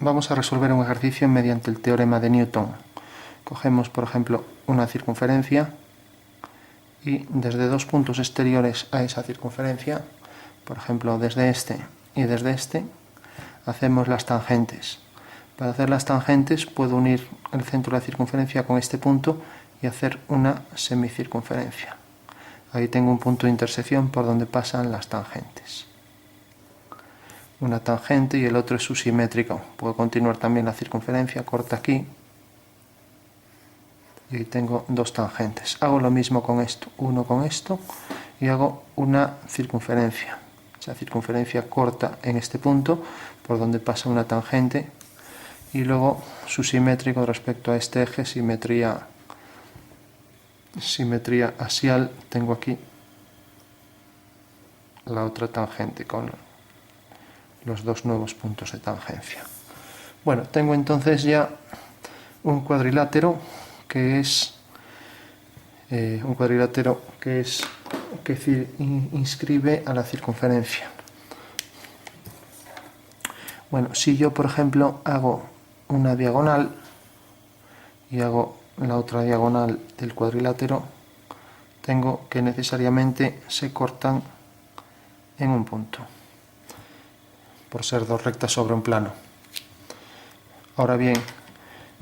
vamos a resolver un ejercicio mediante el teorema de Newton. Cogemos, por ejemplo, una circunferencia y desde dos puntos exteriores a esa circunferencia, por ejemplo, desde este y desde este, hacemos las tangentes. Para hacer las tangentes puedo unir el centro de la circunferencia con este punto y hacer una semicircunferencia. Ahí tengo un punto de intersección por donde pasan las tangentes. Una tangente y el otro es su simétrico. Puedo continuar también la circunferencia, corta aquí. Y ahí tengo dos tangentes. Hago lo mismo con esto, uno con esto, y hago una circunferencia. Esa circunferencia corta en este punto, por donde pasa una tangente, y luego su simétrico respecto a este eje, simetría axial, tengo aquí la otra tangente con los dos nuevos puntos de tangencia. Bueno, tengo entonces ya un cuadrilátero que inscribe a la circunferencia. Bueno, si yo, por ejemplo, hago una diagonal y hago la otra diagonal del cuadrilátero, tengo que necesariamente se cortan en un punto, por ser dos rectas sobre un plano. Ahora bien,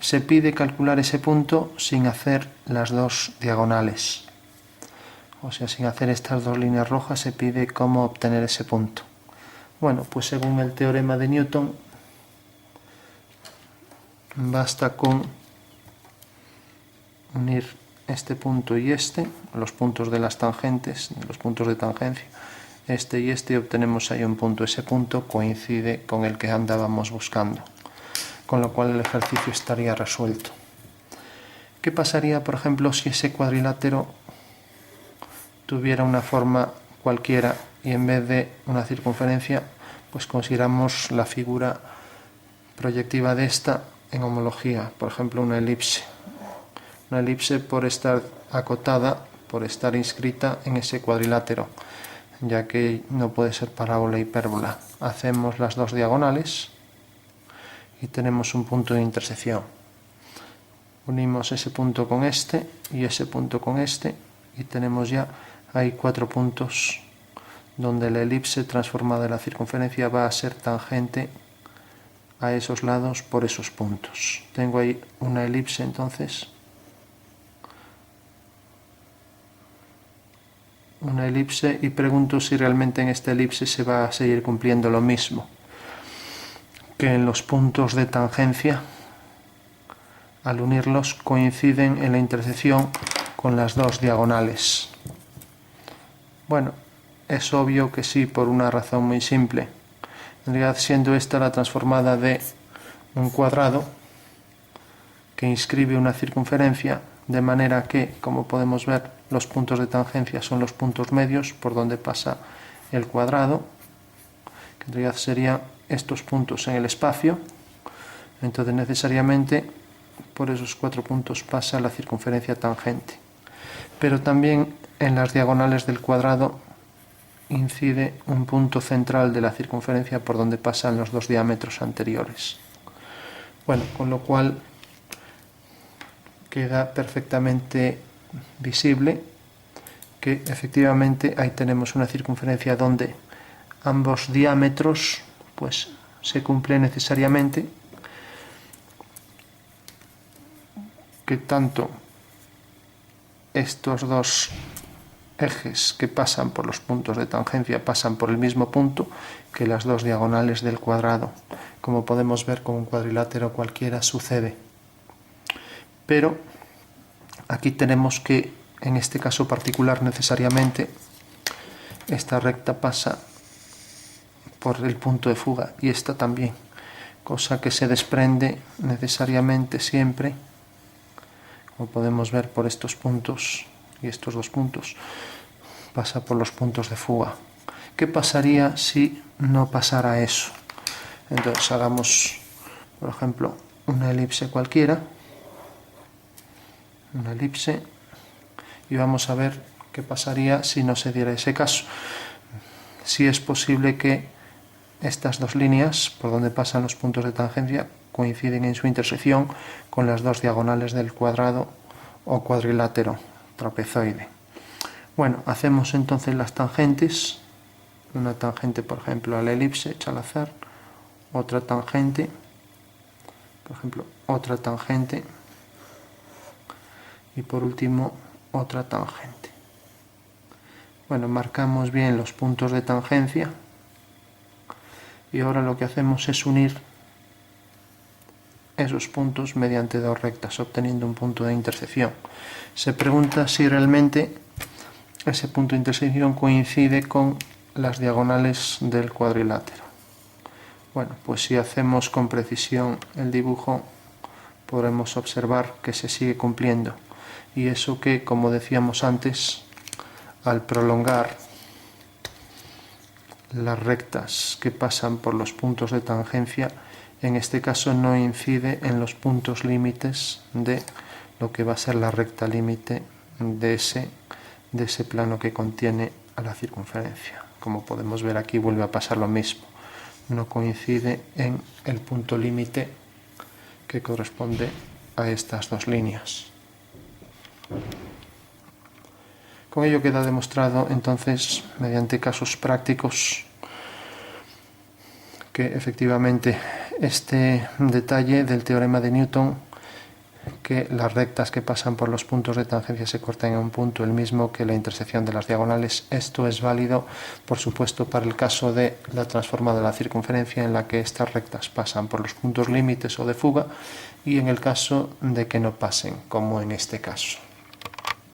se pide calcular ese punto sin hacer las dos diagonales. O sea, sin hacer estas dos líneas rojas se pide cómo obtener ese punto. Bueno, pues según el teorema de Newton, basta con unir este punto y este, los puntos de las tangentes, los puntos de tangencia, este y este, y obtenemos ahí un punto. Ese punto coincide con el que andábamos buscando, con lo cual el ejercicio estaría resuelto. ¿Qué pasaría, por ejemplo, si ese cuadrilátero tuviera una forma cualquiera y en vez de una circunferencia, pues consideramos la figura proyectiva de esta en homología, por ejemplo, una elipse? Una elipse, por estar acotada, por estar inscrita en ese cuadrilátero, ya que no puede ser parábola e hipérbola. Hacemos las dos diagonales y tenemos un punto de intersección. Unimos ese punto con este y ese punto con este y tenemos ya ahí 4 puntos donde la elipse transformada en la circunferencia va a ser tangente a esos lados por esos puntos. Tengo ahí una elipse entonces, y pregunto si realmente en esta elipse se va a seguir cumpliendo lo mismo que en los puntos de tangencia. Al unirlos coinciden en la intersección con las dos diagonales. Bueno, es obvio que sí, por una razón muy simple. En realidad, siendo esta la transformada de un cuadrado que inscribe una circunferencia, de manera que, como podemos ver, los puntos de tangencia son los puntos medios por donde pasa el cuadrado, que en realidad serían estos puntos en el espacio. Entonces, necesariamente, por esos 4 puntos pasa la circunferencia tangente. Pero también en las diagonales del cuadrado incide un punto central de la circunferencia por donde pasan los dos diámetros anteriores. Bueno, con lo cual queda perfectamente visible que efectivamente ahí tenemos una circunferencia donde ambos diámetros pues se cumplen necesariamente, que tanto estos dos ejes que pasan por los puntos de tangencia pasan por el mismo punto que las dos diagonales del cuadrado. Como podemos ver, con un cuadrilátero cualquiera sucede. Pero aquí tenemos que, en este caso particular, necesariamente esta recta pasa por el punto de fuga y esta también, cosa que se desprende necesariamente siempre, como podemos ver, por estos puntos y estos dos puntos, pasa por los puntos de fuga. ¿Qué pasaría si no pasara eso? Entonces hagamos, por ejemplo, una elipse cualquiera, una elipse, y vamos a ver qué pasaría si no se diera ese caso. Si es posible que estas dos líneas por donde pasan los puntos de tangencia coinciden en su intersección con las dos diagonales del cuadrado o cuadrilátero trapezoide. Bueno, hacemos entonces las tangentes, una tangente por ejemplo a la elipse hecha al azar, otra tangente, por ejemplo otra tangente y por último otra tangente. Bueno, marcamos bien los puntos de tangencia y ahora lo que hacemos es unir esos puntos mediante dos rectas, obteniendo un punto de intersección. Se pregunta si realmente ese punto de intersección coincide con las diagonales del cuadrilátero. Bueno, pues si hacemos con precisión el dibujo podremos observar que se sigue cumpliendo, y eso que, como decíamos antes, al prolongar las rectas que pasan por los puntos de tangencia, en este caso no incide en los puntos límites de lo que va a ser la recta límite de ese plano que contiene a la circunferencia. Como podemos ver aquí vuelve a pasar lo mismo, no coincide en el punto límite que corresponde a estas dos líneas. Con ello queda demostrado entonces, mediante casos prácticos, que efectivamente este detalle del teorema de Newton, que las rectas que pasan por los puntos de tangencia se cortan en un punto el mismo que la intersección de las diagonales, esto es válido, por supuesto, para el caso de la transformada de la circunferencia, en la que estas rectas pasan por los puntos límites o de fuga, y en el caso de que no pasen, como en este caso.